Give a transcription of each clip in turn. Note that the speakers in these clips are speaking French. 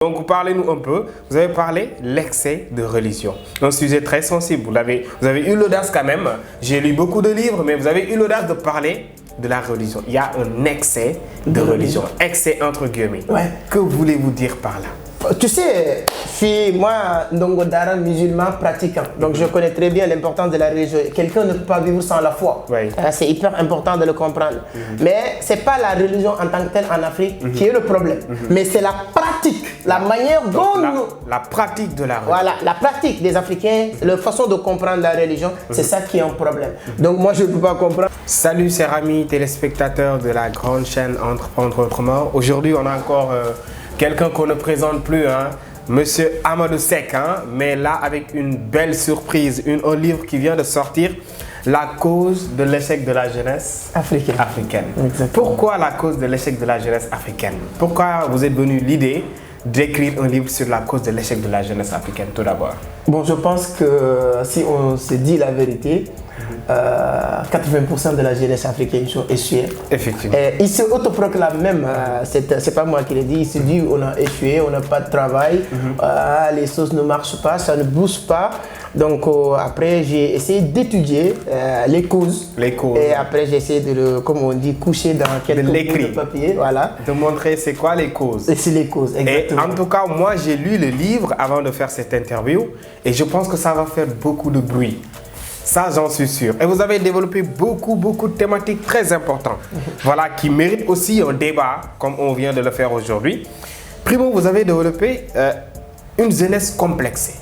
Donc parlez-nous un peu, vous avez parlé l'excès de religion, un sujet très sensible, vous avez eu l'audace quand même, j'ai lu beaucoup de livres, mais vous avez eu l'audace de parler de la religion. Il y a un excès de religion, excès entre guillemets. Ouais. Que voulez-vous dire par là? Tu sais, je suis moi Ndongo Dara, musulman pratiquant, donc je connais très bien l'importance de la religion. Quelqu'un ne peut pas vivre sans la foi. Oui. C'est hyper important de le comprendre. Mais c'est pas la religion en tant que telle en Afrique qui est le problème, mais c'est la pratique, la manière dont la pratique de la religion. Voilà, la pratique des Africains, la façon de comprendre la religion, c'est ça qui est un problème. Donc moi je ne peux pas comprendre. Salut chers amis téléspectateurs de la grande chaîne Entreprendre Autrement. Aujourd'hui on a encore quelqu'un qu'on ne présente plus, hein, Monsieur Amadou Seck, hein, mais là avec une belle surprise, un livre qui vient de sortir, La cause de l'échec de la jeunesse africaine. Exactement. Pourquoi la cause de l'échec de la jeunesse africaine? Pourquoi vous êtes venu l'idée d'écrire un livre sur la cause de l'échec de la jeunesse africaine tout d'abord? Bon, je pense que si on se dit la vérité, 80% de la jeunesse africaine sont échoués. Effectivement. Et ils se autoproclament même, c'est pas moi qui l'ai dit, ils se disent on a échoué, on n'a pas de travail, les choses ne marchent pas, ça ne bouge pas. Donc après j'ai essayé d'étudier les causes. Et après j'ai essayé de, comme on dit, coucher dans quelques bouts de papier. Voilà. De montrer c'est quoi les causes. Et c'est les causes, exactement. Et en tout cas, moi j'ai lu le livre avant de faire cette interview et je pense que ça va faire beaucoup de bruit. Ça, j'en suis sûr. Et vous avez développé beaucoup de thématiques très importantes. Voilà, qui méritent aussi un débat, comme on vient de le faire aujourd'hui. Primo, vous avez développé une jeunesse complexée.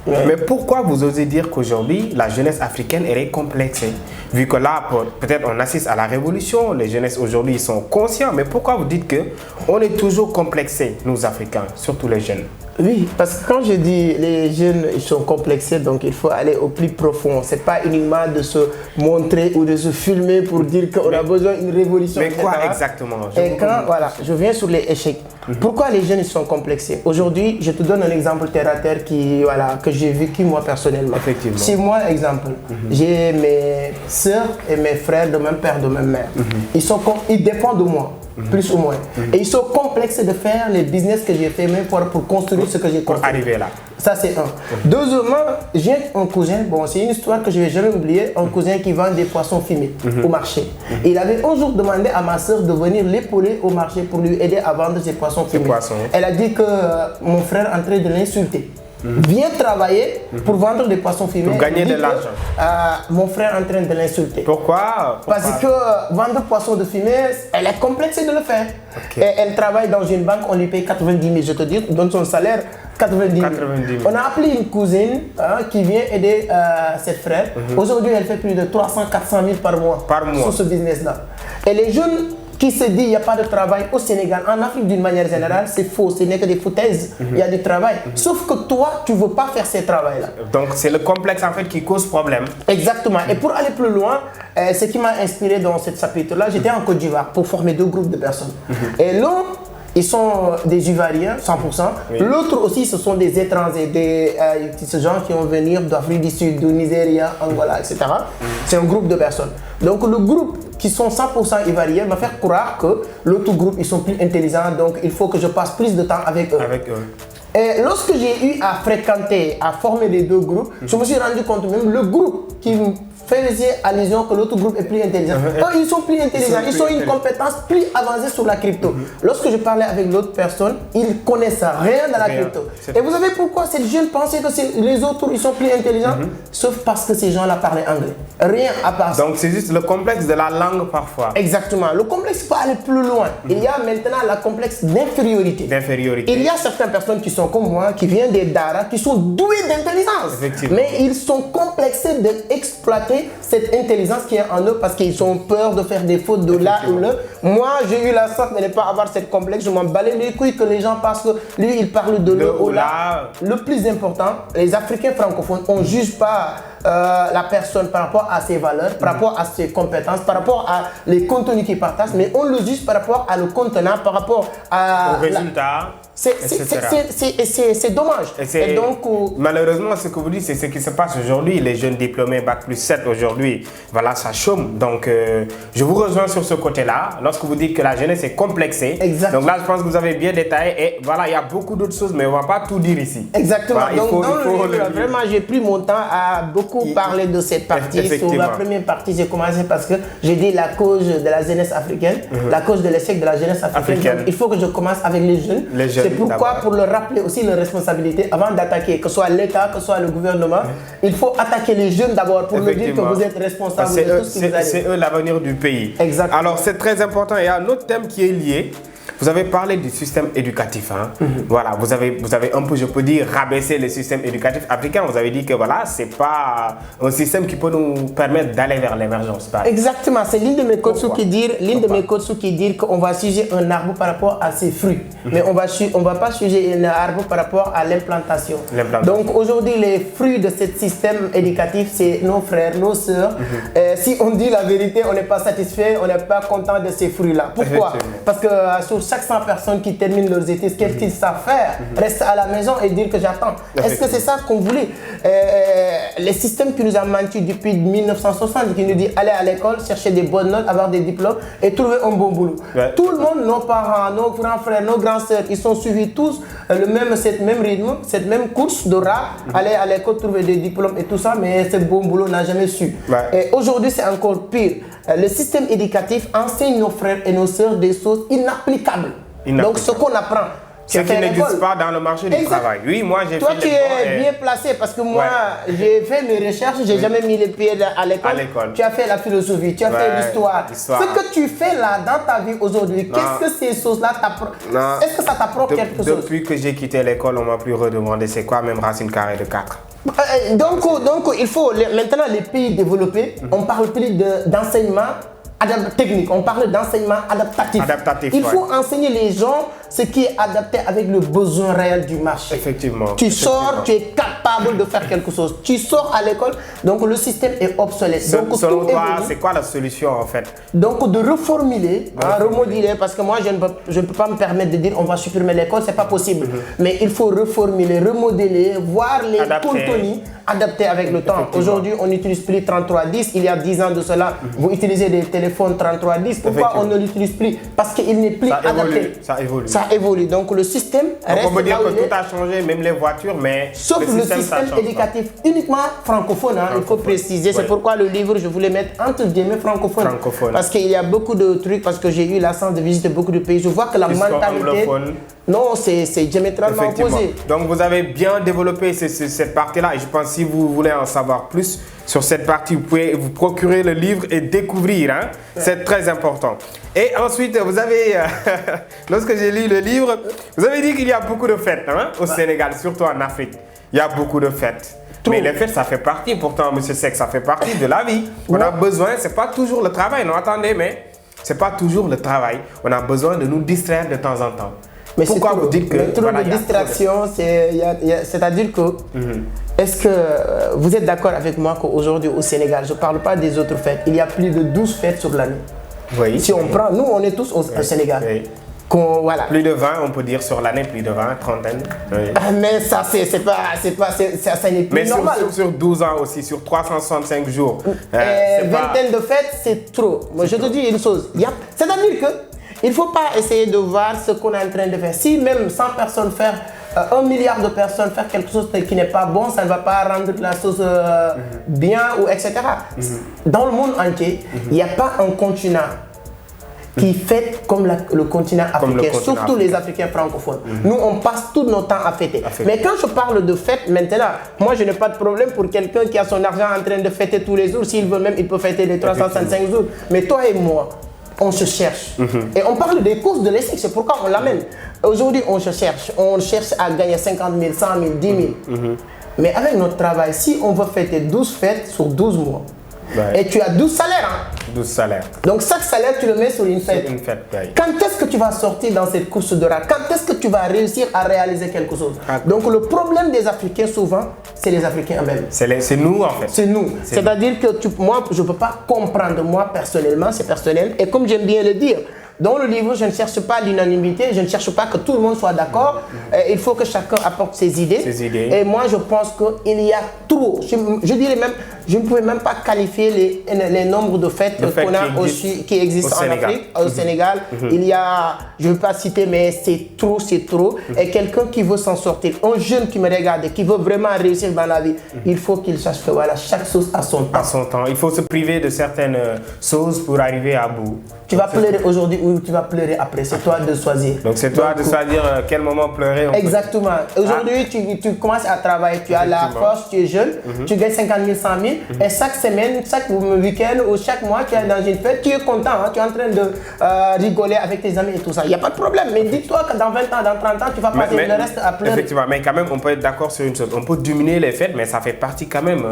Ouais. Mais pourquoi vous osez dire qu'aujourd'hui, la jeunesse africaine est complexée? Vu que là, peut-être on assiste à la révolution, les jeunesses aujourd'hui ils sont conscients. Mais pourquoi vous dites qu'on est toujours complexés, nous Africains, surtout les jeunes? Oui, parce que quand je dis les jeunes ils sont complexés, donc il faut aller au plus profond. C'est pas uniquement de se montrer ou de se filmer pour dire qu'on a besoin d'une révolution. Mais quoi exactement? Et quand, voilà, je viens sur les échecs. Pourquoi les jeunes ils sont complexés? Aujourd'hui, je te donne un exemple terre à terre que j'ai vécu moi personnellement. Effectivement. Si moi, exemple, j'ai mes soeurs et mes frères de même père, de même mère. Ils dépendent de moi. Plus ou moins. Et ils sont complexés de faire les business que j'ai fait même pour construire ce que j'ai construit. Pour arriver là. Ça c'est un. Deuxièmement, j'ai un cousin, bon c'est une histoire que je ne vais jamais oublier, un cousin qui vend des poissons fumés au marché. Et il avait un jour demandé à ma soeur de venir l'épauler au marché pour lui aider à vendre ses poissons fumés. Elle a dit que mon frère est en train de l'insulter. Viens travailler pour vendre des poissons fumés. Pour gagner de l'argent. Mon frère est en train de l'insulter. Pourquoi? Parce que vendre poissons de fumée, elle est complexée de le faire. Okay. Et elle travaille dans une banque, on lui paye 90 000, je te dis, donne son salaire 90 000. On a appelé une cousine qui vient aider ses frères. Aujourd'hui, elle fait plus de 300 400 000 par mois sur ce business-là. Et les jeunes qui se dit il n'y a pas de travail au Sénégal, en Afrique d'une manière générale, c'est faux, ce n'est que des foutaises, il y a du travail. Sauf que toi, tu ne veux pas faire ce travail-là. Donc c'est le complexe en fait qui cause problème. Exactement. Et pour aller plus loin, ce qui m'a inspiré dans ce chapitre-là, j'étais en Côte d'Ivoire pour former deux groupes de personnes. Et l'un, ils sont des Ivoiriens, 100%. Oui. L'autre aussi, ce sont des étrangers, ces gens qui vont venir d'Afrique du Sud, du Nigeria, Angola, etc. C'est un groupe de personnes. Donc le groupe qui sont 100% ivoiriens m'a fait croire que l'autre groupe, ils sont plus intelligents, donc il faut que je passe plus de temps avec eux. Et lorsque j'ai eu à fréquenter, à former les deux groupes, je me suis rendu compte même le groupe qui faisait allusion que l'autre groupe est plus intelligent. Ils sont plus intelligents, ils ont une compétence plus avancée sur la crypto. Lorsque je parlais avec l'autre personne, ils connaissent rien dans la crypto. Et vous savez pourquoi ces jeunes pensaient que les autres ils sont plus intelligents? Sauf parce que ces gens-là parlaient anglais. Rien à part ça. Donc c'est juste le complexe de la langue parfois. Exactement. Le complexe peut aller plus loin. Il y a maintenant le complexe d'infériorité. Il y a certaines personnes qui sont comme moi, qui viennent des Dara, qui sont douées d'intelligence. Mais ils sont complexés d'exploiter cette intelligence qui est en eux parce qu'ils ont peur de faire des fautes de là ou là. Moi, j'ai eu la sorte de ne pas avoir cette complexe. Je m'en balais les couilles que les gens pensent que lui, il parle de le ou là. Le plus important, les Africains francophones, on ne juge pas la personne, par rapport à ses valeurs, par rapport à ses compétences, par rapport à les contenus qu'il partage, mais on le juge par rapport à le contenant, par rapport au résultat. C'est dommage. Et donc, malheureusement, ce que vous dites, c'est ce qui se passe aujourd'hui. Les jeunes diplômés Bac+7 aujourd'hui, voilà, ça chôme. Donc, je vous rejoins sur ce côté-là. Lorsque vous dites que la jeunesse est complexée. Exactement. Donc là, je pense que vous avez bien détaillé. Et voilà, il y a beaucoup d'autres choses, mais on ne va pas tout dire ici. Exactement. Voilà, donc, dans le livre, vraiment, j'ai pris mon temps à beaucoup parler de cette partie. Sur la première partie, j'ai commencé parce que j'ai dit la cause de la jeunesse africaine, la cause de l'échec de la jeunesse africaine. Donc, il faut que je commence avec les jeunes. C'est pourquoi, pour leur rappeler aussi leurs responsabilités, avant d'attaquer, que ce soit l'État, que ce soit le gouvernement, il faut attaquer les jeunes d'abord pour leur dire que vous êtes responsables de tout ce qui vous arrive. C'est eux l'avenir du pays. Exactement. Alors, c'est très important. Il y a un autre thème qui est lié. Vous avez parlé du système éducatif. Hein? Voilà, vous avez un peu, je peux dire, rabaissé le système éducatif africain. Vous avez dit que voilà, c'est pas un système qui peut nous permettre d'aller vers l'émergence. Exactement, c'est l'une de mes coachs qui dit qu'on va suivre un arbre par rapport à ses fruits, mais on va pas suivre un arbre par rapport à l'implantation. Donc aujourd'hui, les fruits de ce système éducatif, c'est nos frères, nos sœurs. Si on dit la vérité, on n'est pas satisfait, on n'est pas content de ces fruits-là. Pourquoi? Parce que sur chaque 100 personnes qui terminent leurs études, qu'est-ce qu'ils savent faire? Rester à la maison et dire que j'attends. Est-ce que c'est ça qu'on voulait? Les systèmes qui nous ont menti depuis 1960, qui nous dit aller à l'école, chercher des bonnes notes, avoir des diplômes et trouver un bon boulot. Tout le monde, nos parents, nos grands frères, nos grands sœurs, ils sont suivis tous cette même rythme, cette même course de rat, aller à l'école, trouver des diplômes et tout ça, mais ce bon boulot n'a jamais su. Et aujourd'hui, c'est encore pire. Le système éducatif enseigne nos frères et nos sœurs des choses inapplicables. Donc ce qu'on apprend, ce qui n'existe pas dans le marché du travail. Oui, moi j'ai fait. Toi, tu es bien placé parce que moi, j'ai fait mes recherches, j'ai jamais mis les pieds à l'école. Tu as fait la philosophie, tu as fait l'histoire. Ce que tu fais là dans ta vie aujourd'hui, qu'est-ce que ces choses-là t'apprennent? Est-ce que ça t'apprend quelque chose? Depuis que j'ai quitté l'école, on m'a plus redemandé c'est quoi même racine carrée de 4. Donc il faut, maintenant les pays développés, on parle plus d'enseignement technique, on parle d'enseignement adaptatif. Il faut enseigner les gens ce qui est adapté avec le besoin réel du marché. Effectivement. Tu sors, tu es capable de faire quelque chose. Tu sors à l'école, donc le système est obsolète. Donc, selon toi, c'est quoi la solution en fait? Donc de reformuler, remodeler, parce que moi je ne peux pas me permettre de dire on va supprimer l'école, c'est pas possible. Mais il faut reformuler, remodeler, voir les contenus adaptés avec le temps. Aujourd'hui, on n'utilise plus 3310. Il y a 10 ans de cela, vous utilisez des téléphones 3310. Pourquoi on ne l'utilise plus? Parce qu'il n'est plus adapté. Ça évolue. Ça évolue. Donc le système reste on peut dire que tout a changé, même les voitures, mais sauf le système éducatif uniquement francophone. Il faut préciser. C'est pourquoi le livre, je voulais mettre entre guillemets francophone. Parce qu'il y a beaucoup de trucs, parce que j'ai eu la chance de visiter beaucoup de pays. Je vois que la mentalité... Non, c'est diamétralement opposé. Donc vous avez bien développé cette partie-là. Et je pense que si vous voulez en savoir plus sur cette partie, vous pouvez vous procurer le livre et découvrir. Hein? C'est très important. Et ensuite, vous avez, lorsque j'ai lu le livre, vous avez dit qu'il y a beaucoup de fêtes au Sénégal, surtout en Afrique. Il y a beaucoup de fêtes. Mais les fêtes, ça fait partie, pourtant, M. Seck, ça fait partie de la vie. On a besoin, c'est pas toujours le travail, non, attendez, mais c'est pas toujours le travail. On a besoin de nous distraire de temps en temps. Mais pourquoi vous dites que le trop de distraction, c'est-à-dire que est-ce que vous êtes d'accord avec moi qu'aujourd'hui au Sénégal, je ne parle pas des autres fêtes, il y a plus de 12 fêtes sur l'année. Oui. Si on prend, nous on est tous au Sénégal. Oui. Voilà. Plus de 20, on peut dire sur l'année, plus de 20, trentaine. Oui. Mais ça, ça n'est plus normal. Mais sur 12 ans aussi, sur 365 jours. Vingtaine de fêtes, c'est trop. Moi, je te dis une chose. C'est-à-dire que il ne faut pas essayer de voir ce qu'on est en train de faire. Si même 100 personnes faire, 1 milliard de personnes faire quelque chose qui n'est pas bon, ça ne va pas rendre la chose bien, ou etc. Dans le monde entier, il n'y a pas un continent qui fête comme le continent africain, surtout les Africains francophones. Nous, on passe tout notre temps à fêter. Mais quand je parle de fête, maintenant, moi, je n'ai pas de problème pour quelqu'un qui a son argent en train de fêter tous les jours. S'il veut même, il peut fêter les 365 jours. Mais toi et moi, on se cherche. Et on parle des causes de l'échec, c'est pourquoi on l'amène. Aujourd'hui, on cherche à gagner 50 000, 100 000, 10 000. Mais avec notre travail, si on veut fêter 12 fêtes sur 12 mois, et tu as 12 salaires. 12 salaires. Donc chaque salaire, tu le mets sur une fête. Quand est-ce que tu vas sortir dans cette course de rat? Quand est-ce que tu vas réussir à réaliser quelque chose? Donc le problème des Africains souvent, c'est les Africains eux-mêmes. C'est nous en fait. C'est nous. C'est-à-dire que moi, je ne peux pas comprendre, moi personnellement, c'est personnel. Et comme j'aime bien le dire, dans le livre, je ne cherche pas l'unanimité, je ne cherche pas que tout le monde soit d'accord. Il faut que chacun apporte ses idées. Et moi, je pense qu'il y a trop. Je dirais même, je ne pouvais même pas qualifier les nombres de fêtes qu'on a aussi, qui existent en Afrique, au Sénégal. Il y a, je ne veux pas citer, mais c'est trop, c'est trop. Et quelqu'un qui veut s'en sortir, un jeune qui me regarde, qui veut vraiment réussir dans la vie, il faut qu'il sache que voilà, chaque chose a son temps. À son temps. Il faut se priver de certaines choses pour arriver à bout. Tu vas pleurer aujourd'hui ou tu vas pleurer après. C'est toi de choisir. Donc c'est toi de choisir quel moment pleurer. Exactement. Aujourd'hui, tu commences à travailler. Tu as la force, tu es jeune, tu gagnes 50 000, 100 000. Et chaque semaine, chaque week-end ou chaque mois, tu es dans une fête, tu es content. Hein, tu es en train de rigoler avec tes amis et tout ça. Il n'y a pas de problème. Mais dis-toi que dans 20 ans, dans 30 ans, tu vas passer le reste à pleurer. Effectivement. Mais quand même, on peut être d'accord sur une chose. On peut diminuer les fêtes, mais ça fait partie quand même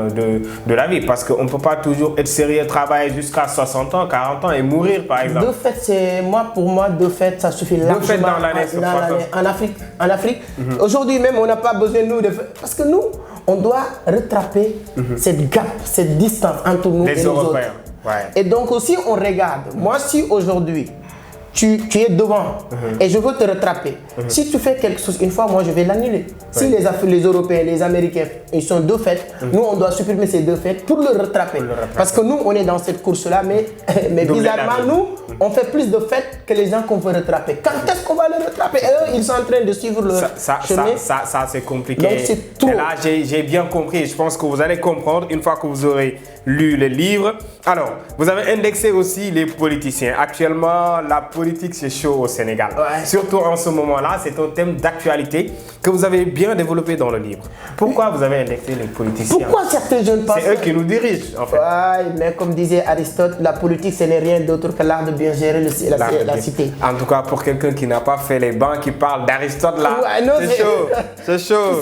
de la vie. Parce qu'on ne peut pas toujours être sérieux, travailler jusqu'à 60 ans, 40 ans et mourir, par exemple. Deux fêtes, pour moi, deux fêtes, ça suffit largement. Deux fêtes dans l'année. En Afrique. Aujourd'hui même, on n'a pas besoin de nous de faire. Parce que nous, on doit rattraper cette gap, cette distance entre nous et les autres. Et donc aussi, on regarde. Moi, si aujourd'hui, tu es devant et je veux te rattraper. Si tu fais quelque chose une fois, moi je vais l'annuler. Si les Européens, les Américains, ils sont deux fêtes, nous on doit supprimer ces deux fêtes pour le rattraper. Parce que nous on est dans cette course-là, mais bizarrement nous, on fait plus de fêtes que les gens qu'on veut rattraper. Quand est-ce qu'on va le rattraper? Et eux, ils sont en train de suivre le chemin. Ça c'est compliqué. Donc c'est trop. Et là j'ai bien compris. Je pense que vous allez comprendre une fois que vous aurez lu le livre. Alors, vous avez indexé aussi les politiciens. Actuellement, la politique c'est chaud au Sénégal. Surtout en ce moment-là, c'est un thème d'actualité que vous avez bien développé dans le livre. Pourquoi vous avez indexé les politiciens? Pourquoi certains jeunes pensent... C'est eux qui nous dirigent en fait. Mais comme disait Aristote, la politique ce n'est rien d'autre que l'art de bien gérer la cité. En tout cas, pour quelqu'un qui n'a pas fait les bancs, qui parle d'Aristote là, c'est chaud. C'est chaud.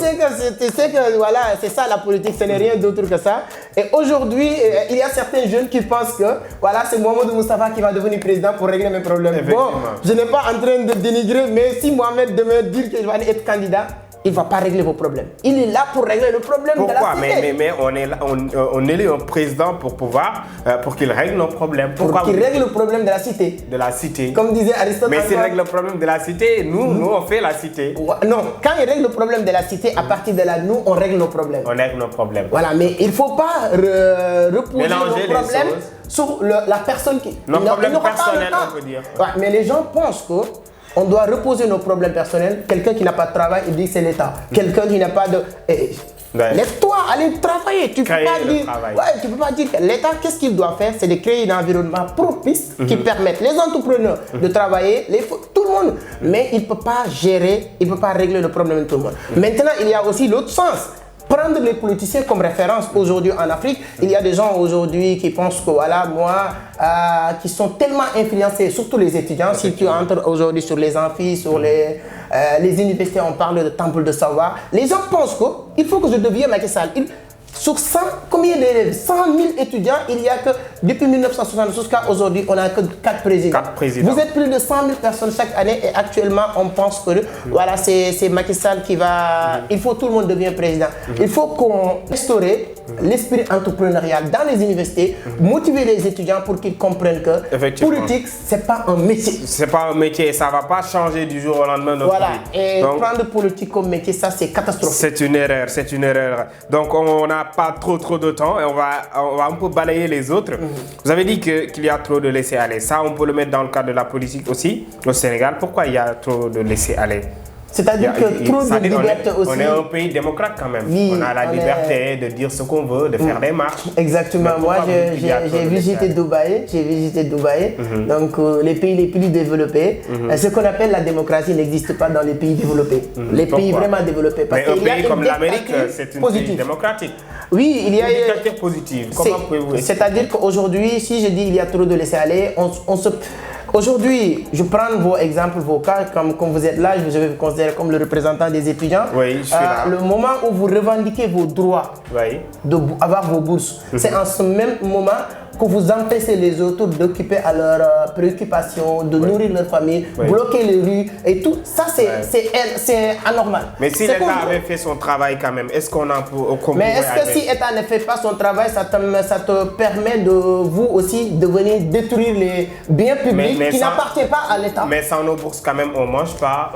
Tu sais que voilà, c'est ça la politique, ce n'est rien d'autre que ça. Et aujourd'hui, il y a certains jeunes qui pensent que voilà, c'est Mohamed Moustapha qui va devenir président pour régler mes problèmes. Bon, je n'ai pas en train de dénigrer, mais si Mohamed demain dire qu'il va être candidat, il ne va pas régler vos problèmes. Il est là pour régler le problème de la cité. Mais on élit un président pour qu'il règle nos problèmes. Pour qu'il règle le problème de la cité. De la cité. Comme disait Aristote. Mais s'il règle le problème de la cité, nous on fait la cité. Non, quand il règle le problème de la cité, à partir de là, nous on règle nos problèmes. On règle nos problèmes. Voilà, mais il ne faut pas reposer mélanger nos problèmes sur la personne qui... Nos problèmes personnels, on peut dire. Ouais, mais les gens pensent que on doit reposer nos problèmes personnels. Quelqu'un qui n'a pas de travail, il dit que c'est l'État. Quelqu'un qui n'a pas de... Lève-toi, allez travailler. Tu ne peux pas dire que l'État, qu'est-ce qu'il doit faire? C'est de créer un environnement propice qui permette les entrepreneurs de travailler, tout le monde. Mais il ne peut pas gérer, il ne peut pas régler le problème de tout le monde. Maintenant, il y a aussi l'autre sens. Prendre les politiciens comme référence aujourd'hui en Afrique, il y a des gens aujourd'hui qui pensent que voilà, moi, qui sont tellement influencés, surtout les étudiants, si tu entres aujourd'hui sur les amphis, sur les universités, on parle de temple de savoir, les gens pensent qu'il faut que je devienne Macky Sall. Sur 100, combien d'élèves? 100 000 étudiants, il y a que, depuis 1972 jusqu'à aujourd'hui, on n'a que 4 présidents. Vous êtes plus de 100 000 personnes chaque année et actuellement, on pense que voilà, c'est Macky Sall qui va... Il faut que tout le monde devienne président. Il faut qu'on restaure l'esprit entrepreneurial dans les universités, motiver les étudiants pour qu'ils comprennent que politique, ce n'est pas un métier. Ce n'est pas un métier et ça ne va pas changer du jour au lendemain. Voilà, et donc, prendre politique comme métier, ça c'est catastrophique. C'est une erreur, c'est une erreur. Donc on n'a pas trop de temps et on va un peu balayer les autres. Vous avez dit qu'il y a trop de laisser-aller. Ça, on peut le mettre dans le cadre de la politique aussi au Sénégal. Pourquoi il y a trop de laisser-aller? C'est-à-dire que trop de liberté aussi. On est un pays démocrate quand même. Oui, on a la liberté de dire ce qu'on veut, de faire des marches. Exactement. Moi, j'ai visité Dubaï. Donc, les pays les plus développés. Ce qu'on appelle la démocratie n'existe pas dans les pays développés. Les pays vraiment développés. Parce mais un pays comme l'Amérique, c'est une pays démocratique. Oui, il y a une dictature positive. Comment pouvez-vous expliquer? C'est-à-dire qu'aujourd'hui, si je dis il y a trop de laisser-aller, aujourd'hui, je prends vos exemples, vos cas, comme vous êtes là, je vais vous considérer comme le représentant des étudiants. Oui, je suis là. Le moment où vous revendiquez vos droits d'avoir vos bourses, c'est en ce même moment que vous empêchez les autres d'occuper à leurs préoccupations, de nourrir leur famille, bloquer les rues et tout. Ça, c'est anormal. Mais si l'État avait fait son travail quand même, est-ce qu'on en peut... Mais est-ce que si l'État ne fait pas son travail, ça te permet de vous aussi de venir détruire les biens publics qui n'appartiennent pas à l'État? Mais sans nos bourses quand même, on ne mange pas.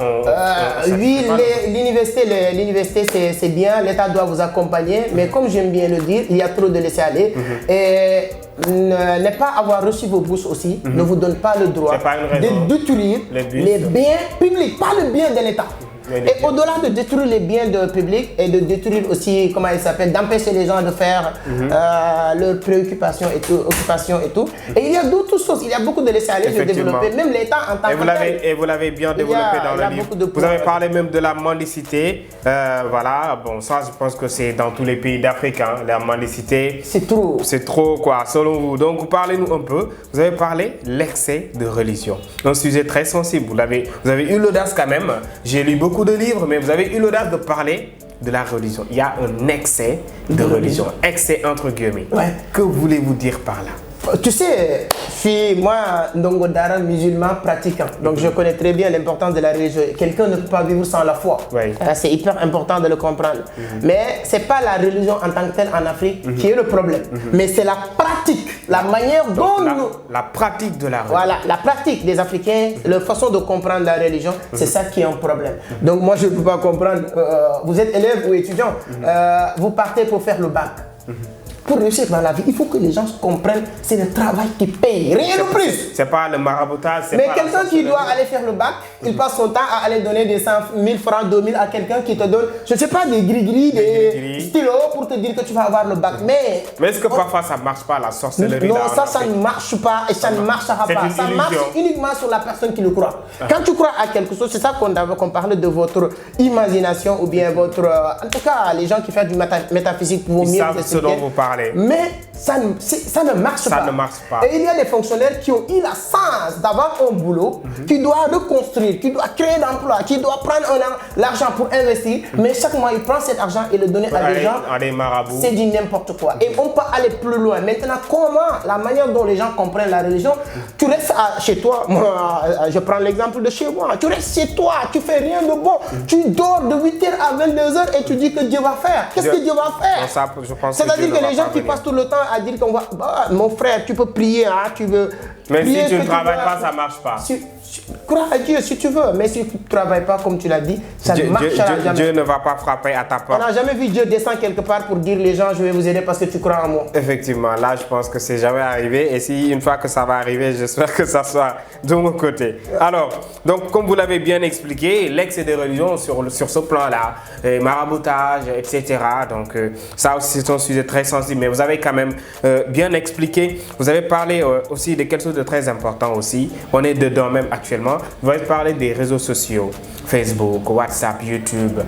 Oui, l'université c'est bien, l'État doit vous accompagner, mais comme j'aime bien le dire, il y a trop de laisser-aller. Et ne pas avoir reçu vos bourses aussi ne vous donne pas le droit de détruire les biens publics, pas le bien de l'État. Et au-delà de détruire les biens publics et de détruire aussi, comment il s'appelle, d'empêcher les gens de faire leurs préoccupations et tout, occupations et tout. Et il y a d'autres choses, il y a beaucoup de laisser-aller de développer, même l'État en tant que tel. Et vous l'avez bien développé dans le livre. Vous avez parlé même de la mendicité. Voilà, bon, ça je pense que c'est dans tous les pays d'Afrique, hein, la mendicité. C'est trop. C'est trop, quoi, selon vous. Donc, parlez-nous un peu. Vous avez parlé de l'excès de religion. Un sujet très sensible. Vous avez eu l'audace quand même. J'ai lu beaucoup de livres, mais vous avez eu l'audace de parler de la religion. Il y a un excès de religion. Excès entre guillemets. Ouais. Que voulez-vous dire par là? Tu sais, je suis moi, Ndongo Dara, musulman pratiquant. Donc je connais très bien l'importance de la religion. Quelqu'un ne peut pas vivre sans la foi. Oui. C'est hyper important de le comprendre. Mais ce n'est pas la religion en tant que telle en Afrique qui est le problème. Mais c'est la pratique, la manière dont la pratique de la religion. Voilà, la pratique des Africains, la façon de comprendre la religion, c'est ça qui est un problème. Donc moi, je ne peux pas comprendre. Vous êtes élève ou étudiant, vous partez pour faire le bac. Pour réussir dans la vie, il faut que les gens comprennent que c'est le travail qui paye, rien de plus. C'est pas le maraboutage. Mais quelqu'un qui doit aller faire le bac, il passe son temps à aller donner des 100 000 francs, 2 000 à quelqu'un qui te donne, je ne sais pas, des gris-gris, des stylos pour te dire que tu vas avoir le bac. Mais est-ce que parfois ça ne marche pas, la sorcellerie? Non, ça ne marche pas et ça ne marchera pas. Ça marche uniquement sur la personne qui le croit. Quand tu crois à quelque chose, c'est ça qu'on parlait de votre imagination ou bien votre... en tout cas, les gens qui font du métaphysique pour mieux vous expliquer. Ce dont vous parlez. Mais ça ne marche pas. Ça ne marche pas. Et il y a des fonctionnaires qui ont eu la chance d'avoir un boulot, qui doivent reconstruire, qui doivent créer d'emplois, qui doivent prendre l'argent pour investir, mais chaque mois, ils prennent cet argent et le donnent à des gens. À des marabouts. C'est du n'importe quoi. Et on peut aller plus loin. Maintenant, comment, la manière dont les gens comprennent la religion, tu restes chez toi, moi, je prends l'exemple de chez moi, tu restes chez toi, tu fais rien de bon, tu dors de 8h à 22h et tu dis que Dieu va faire. Qu'est-ce que Dieu va faire? C'est-à-dire que les gens qui passent tout le temps à dire qu'on va... mon frère, tu peux prier, hein, tu veux... Mais si tu ne travailles pas, ça ne marche pas. Crois à Dieu si tu veux, mais si tu ne travailles pas comme tu l'as dit, ça ne marchera jamais. Dieu ne va pas frapper à ta porte. On n'a jamais vu Dieu descendre quelque part pour dire les gens, je vais vous aider parce que tu crois en moi. Effectivement, là je pense que c'est jamais arrivé et si une fois que ça va arriver, j'espère que ça soit de mon côté. Alors, donc comme vous l'avez bien expliqué, l'excès de religion sur ce plan-là, maraboutage, etc. Donc ça aussi c'est un sujet très sensible, mais vous avez quand même bien expliqué. Vous avez parlé aussi de quelque chose de très important aussi. On est dedans même actuellement. Vous allez parler des réseaux sociaux, Facebook, WhatsApp, YouTube,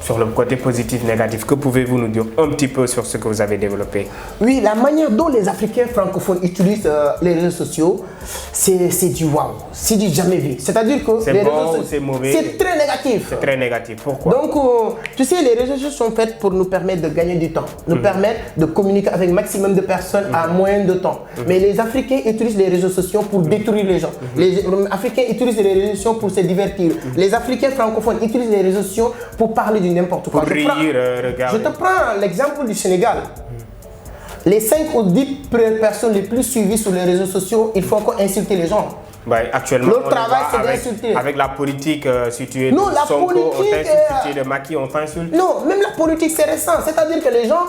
sur le côté positif, négatif. Que pouvez-vous nous dire un petit peu sur ce que vous avez développé? Oui, la manière dont les Africains francophones utilisent les réseaux sociaux, c'est du waouh, c'est du jamais vu. C'est-à-dire que les réseaux sociaux, c'est mauvais. C'est très négatif. C'est très négatif. Pourquoi? Donc, tu sais, les réseaux sociaux sont faits pour nous permettre de gagner du temps, nous permettre de communiquer avec un maximum de personnes à moins de temps. Mais les Africains utilisent les réseaux sociaux pour détruire les gens. Les Africains utilisent les réseaux sociaux pour se divertir. Les Africains francophones utilisent les réseaux sociaux pour parler du n'importe quoi. Pour rire, regarder. Je te prends l'exemple du Sénégal. Les 5 ou 10 personnes les plus suivies sur les réseaux sociaux, il faut encore insulter les gens. Ouais, actuellement, leur travail, c'est d'insulter. Avec la politique, si tu es non, de la Sonko, politique, on t'insulte, si tu es de Macky, on t'insulte. Non, même la politique, c'est récent. C'est-à-dire que les gens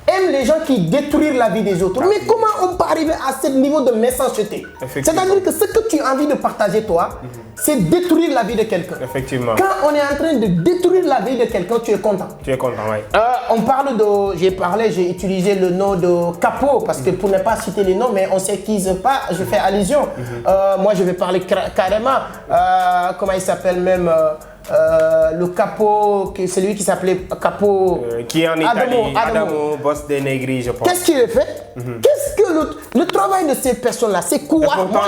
aiment les gens qui détruisent la vie des autres. Mais comment on peut arriver à ce niveau de méchanceté? C'est-à-dire que ce que tu as envie de partager, toi, c'est détruire la vie de quelqu'un. Effectivement. Quand on est en train de détruire la vie de quelqu'un, tu es content. Tu es content, oui. On parle de... J'ai utilisé le nom de Capo, parce que pour ne pas citer les noms, mais on sait qui je fais allusion. Moi, je vais parler carrément. Comment il s'appelle même le Capo, c'est lui qui s'appelait Capo. Qui est en Italie, Adamo Boss des Negri, je pense. Qu'est-ce qu'il a fait? Qu'est-ce que le travail de ces personnes-là, c'est quoi? Moi,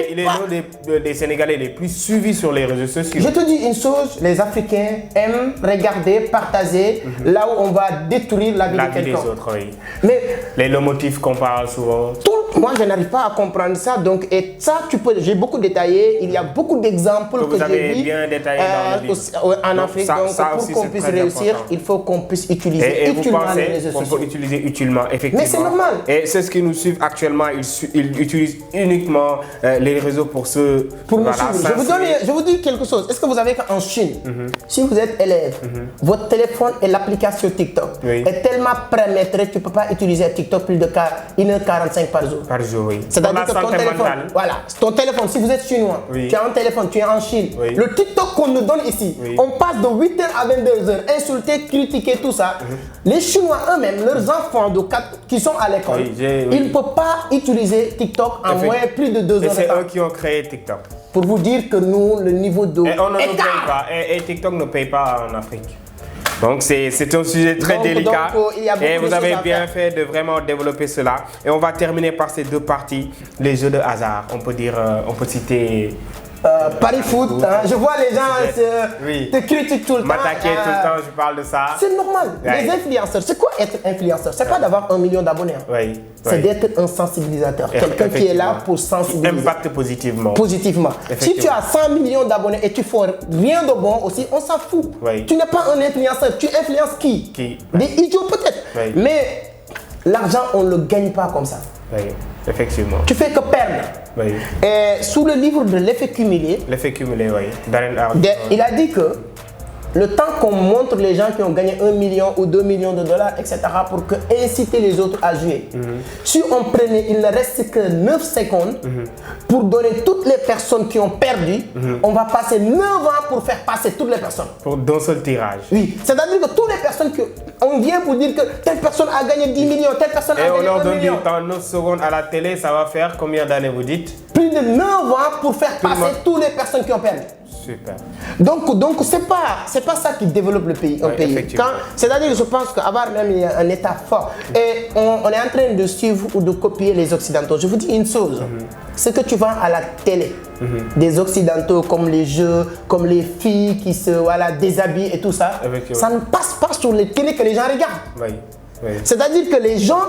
il est l'un des Sénégalais les plus suivis sur les réseaux sociaux. Je te dis une chose, les Africains aiment regarder, partager là où on va détruire la vie de quelqu'un. Des autres, oui. Mais les motifs qu'on parle souvent. Moi, je n'arrive pas à comprendre ça. Donc, et ça, j'ai beaucoup détaillé. Il y a beaucoup d'exemples que j'ai vus bien détaillé dans le livre. en Afrique. Donc, pour qu'on puisse réussir, il faut qu'on puisse utiliser utilement les réseaux sociaux. On peut utiliser utilement, effectivement. Mais c'est normal. Et c'est ce qui nous suit actuellement. Ils utilisent uniquement les réseaux pour se... Pour nous suivre. Je vous dis quelque chose. Est-ce que vous savez qu'en Chine, si vous êtes élève, votre téléphone et l'application TikTok est tellement paramétré que tu ne peux pas utiliser TikTok plus de 1h45 par jour. Par jour, oui. C'est-à-dire que ton téléphone, ton téléphone, si vous êtes chinois, tu as un téléphone, tu es en Chine, le TikTok qu'on nous donne ici, on passe de 8h à 22h, insulter, critiquer, tout ça. Les Chinois eux-mêmes, leurs enfants qui sont à l'école, ils ne peuvent pas utiliser TikTok en moins plus de 2 heures. Et c'est eux qui ont créé TikTok. Pour vous dire que nous, le niveau de... Et on ne paye pas. Et TikTok ne paye pas en Afrique. Donc c'est un sujet très délicat et vous avez bien fait de vraiment développer cela. Et on va terminer par ces deux parties, les jeux de hasard. On peut dire, on peut citer... Paris foot, hein. Je vois les gens te critiquent tout le temps. M'attaquer tout le temps, je parle de ça. C'est normal. Les influenceurs, c'est quoi être influenceur? C'est pas d'avoir 1 million d'abonnés. C'est d'être un sensibilisateur. Quelqu'un qui est là pour sensibiliser. Impacte positivement. Positivement. Si tu as 100 millions d'abonnés et tu fais rien de bon aussi, on s'en fout. Tu n'es pas un influenceur. Tu influences qui? Des idiots peut-être. Mais l'argent, on ne le gagne pas comme ça. Effectivement. Tu fais que perdre. Et sous le livre de l'effet cumulé, il a dit que le temps qu'on montre les gens qui ont gagné 1 million ou 2 millions de dollars, etc., pour inciter les autres à jouer. Si on prenait, il ne reste que 9 secondes pour donner toutes les personnes qui ont perdu, on va passer 9 ans pour faire passer toutes les personnes. Pour d'un seul tirage. Oui, c'est-à-dire que toutes les personnes on vient pour dire que telle personne a gagné 10 millions, telle personne a gagné 1 million. Et on leur donne du temps, 9 secondes à la télé, ça va faire combien d'années vous dites? Plus de 9 ans pour faire passer toutes les personnes qui ont perdu. Super. Donc c'est pas ça qui développe le pays. C'est-à-dire que je pense qu'avoir même un État fort, et on est en train de suivre ou de copier les Occidentaux. Je vous dis une chose, ce que tu vois à la télé, des Occidentaux comme les jeux, comme les filles qui se déshabillent et tout ça, ça ne passe pas sur les télés que les gens regardent. C'est-à-dire que les gens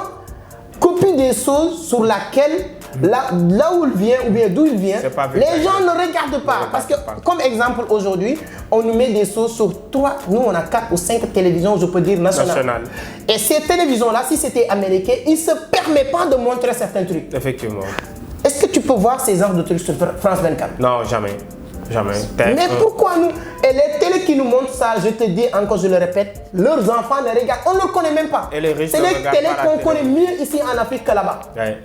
copient des choses sur lesquelles là où il vient ou bien d'où il vient, les gens ne regardent pas. Parce que, comme exemple, aujourd'hui, on nous met des choses sur 3, nous on a 4 ou 5 télévisions, je peux dire, nationales. Et ces télévisions-là, si c'était américain, ils ne se permettent pas de montrer certains trucs. Effectivement. Est-ce que tu peux voir ces genres de trucs sur France 24? Non, jamais. Jamais. Mais pourquoi nous? Et les télés qui nous montrent ça, je te dis encore, je le répète, leurs enfants les regardent, on ne le connaît même pas. C'est les télés qu'on connaît mieux ici en Afrique que là-bas.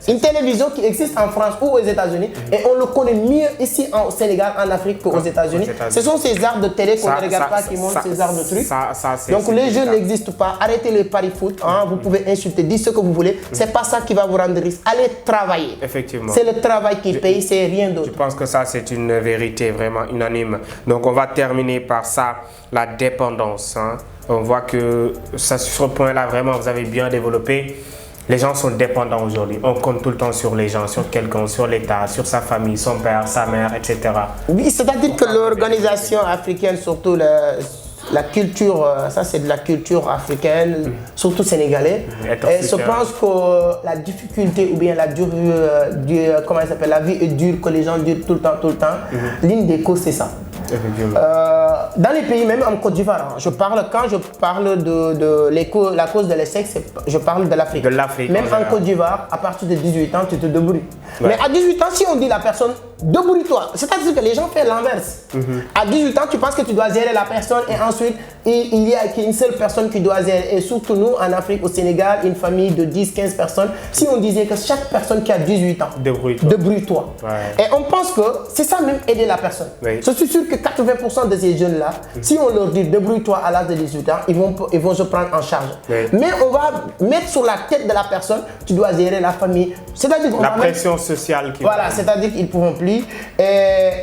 Une télévision qui existe en France ou aux États-Unis, et on le connaît mieux ici au Sénégal, en Afrique qu'aux États-Unis. Ce sont ces arts de télé qu'on ne regarde pas qui montrent ces arts de trucs. Donc les jeux n'existent pas. Arrêtez les paris foot. Vous pouvez insulter, dire ce que vous voulez. C'est pas ça qui va vous rendre riche. Allez travailler. Effectivement. C'est le travail qui paye, c'est rien d'autre. Je pense que ça, c'est une vérité vraiment unanime. Donc on va terminer par ça, la dépendance. On voit que ça, sur ce point-là, vraiment, vous avez bien développé. Les gens sont dépendants aujourd'hui. On compte tout le temps sur les gens, sur quelqu'un, sur l'État, sur sa famille, son père, sa mère, etc. Oui, c'est-à-dire que l'organisation africaine, surtout la culture, ça c'est de la culture africaine, surtout sénégalaise. Et je pense que la difficulté ou bien la comment elle s'appelle, la vie est dure, que les gens durent tout le temps. L'une des causes, c'est ça. Dans les pays, même en Côte d'Ivoire, quand je parle de la cause de l'échec, je parle de l'Afrique. Même en Côte d'Ivoire, à partir de 18 ans, tu te débrouilles. Mais à 18 ans, si on dit la personne, débrouille-toi, c'est-à-dire que les gens font l'inverse. À 18 ans, tu penses que tu dois gérer la personne et ensuite, il y a qu'une seule personne qui doit gérer. Et surtout nous, en Afrique, au Sénégal, une famille de 10-15 personnes, si on disait que chaque personne qui a 18 ans, débrouille-toi. Et on pense que c'est ça même aider la personne. Je suis sûr que 80% de ces jeunes-là, si on leur dit débrouille-toi à l'âge de 18 ans, ils vont se prendre en charge. Mais on va mettre sur la tête de la personne, tu dois gérer la famille. C'est-à-dire la pression sociale. Voilà, c'est-à-dire qu'ils ne pourront plus.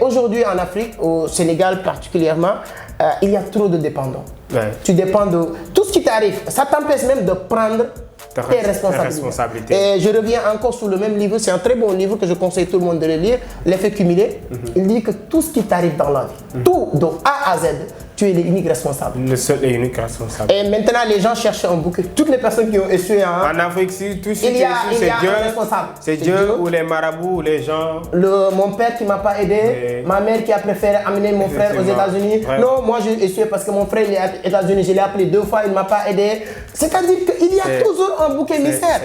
Aujourd'hui en Afrique, au Sénégal particulièrement, il y a trop de dépendants. Tu dépends de tout ce qui t'arrive. Ça t'empêche même de prendre tes responsabilités. Et je reviens encore sur le même livre, c'est un très bon livre que je conseille tout le monde de le lire, L'effet cumulé. Il dit que tout ce qui t'arrive dans la vie, tout, de A à Z, tu es l'unique responsable. Le seul et unique responsable. Et maintenant, les gens cherchent un bouquet. Toutes les personnes qui ont échoué en Afrique, si tout ce il qui y a c'est Dieu. un responsable. C'est Dieu ou les marabouts ou les gens. Mon père qui m'a pas aidé, ma mère qui a préféré amener mon frère aux États-Unis. Non, moi j'ai échoué parce que mon frère il est aux États-Unis, je l'ai appelé 2 fois, il ne m'a pas aidé. C'est-à-dire qu'il y a toujours un bouc émissaire.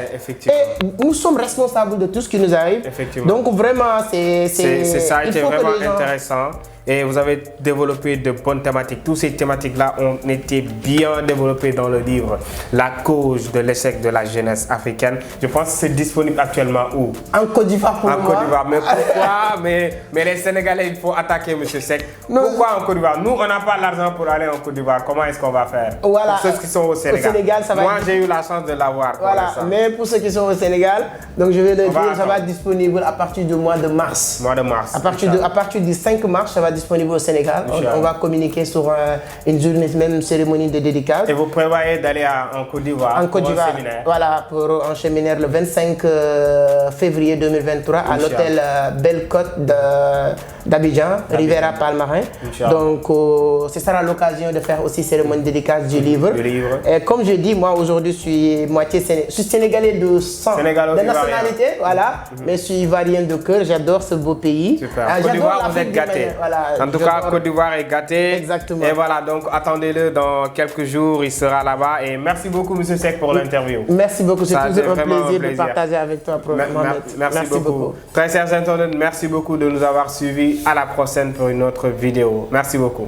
Et nous sommes responsables de tout ce qui nous arrive. Donc vraiment, c'est ça a été vraiment intéressant. Et vous avez développé de bonnes thématiques. Toutes ces thématiques-là ont été bien développées dans le livre La cause de l'échec de la jeunesse africaine. Je pense que c'est disponible actuellement où? En Côte d'Ivoire pour moi. En Côte d'Ivoire. Mais pourquoi mais les Sénégalais, il faut attaquer M. Seck. Pourquoi en Côte d'Ivoire? Nous, on n'a pas l'argent pour aller en Côte d'Ivoire. Comment est-ce qu'on va faire? Voilà. Pour ceux qui sont au Sénégal. Ça va moi, j'ai eu la chance de l'avoir. Voilà. Mais pour ceux qui sont au Sénégal, donc je vais le dire, ça va être disponible à partir du mois de mars. Mois de mars. À partir du 5 mars, ça va être disponible au Sénégal. On va communiquer sur une journée, même cérémonie de dédicace. Et vous prévoyez d'aller en Côte d'Ivoire en Côte d'Ivoire, voilà, pour un séminaire le 25 février 2023 à l'hôtel Belle Côte d'Abidjan, Rivera Palmarin. Donc, ce sera l'occasion de faire aussi cérémonie de dédicace du livre. Et comme je dis, moi aujourd'hui, je suis moitié sénégalais de sang, de nationalité, voilà, mais je suis ivoirien de cœur. J'adore ce beau pays. Super. Côte d'Ivoire, vous êtes gâtés. En tout cas, Côte d'Ivoire est gâté. Exactement. Et voilà, donc attendez-le dans quelques jours, il sera là-bas. Et merci beaucoup, M. Seck, pour l'interview. Merci beaucoup, c'est toujours un plaisir de partager avec toi, merci beaucoup. Très chers internautes, merci beaucoup de nous avoir suivis. À la prochaine pour une autre vidéo. Merci beaucoup.